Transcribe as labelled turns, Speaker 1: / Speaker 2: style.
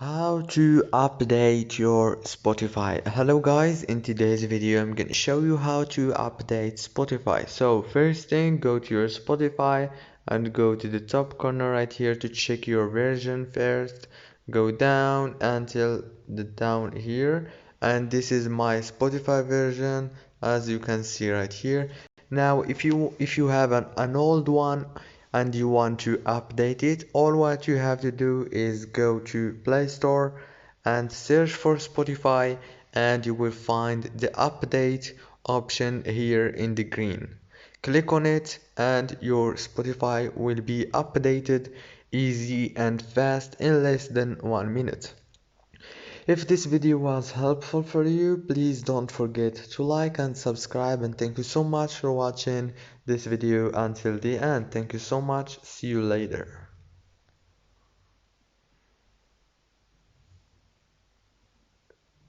Speaker 1: How to update your Spotify. Hello guys, in today's video I'm gonna show you how to update Spotify. So first thing, go to your Spotify and go to the top corner right here to check your version first. Go down until the down here, and this is my Spotify version as you can see right here. Now if you have an old one and you want to update it, all what you have to do is go to Play Store and search for Spotify, and you will find the update option here in the green. Click on it and your Spotify will be updated easy and fast in less than 1 minute. If this video was helpful for you, please don't forget to like and subscribe, and thank you so much for watching this video until the end. Thank you so much. See you later.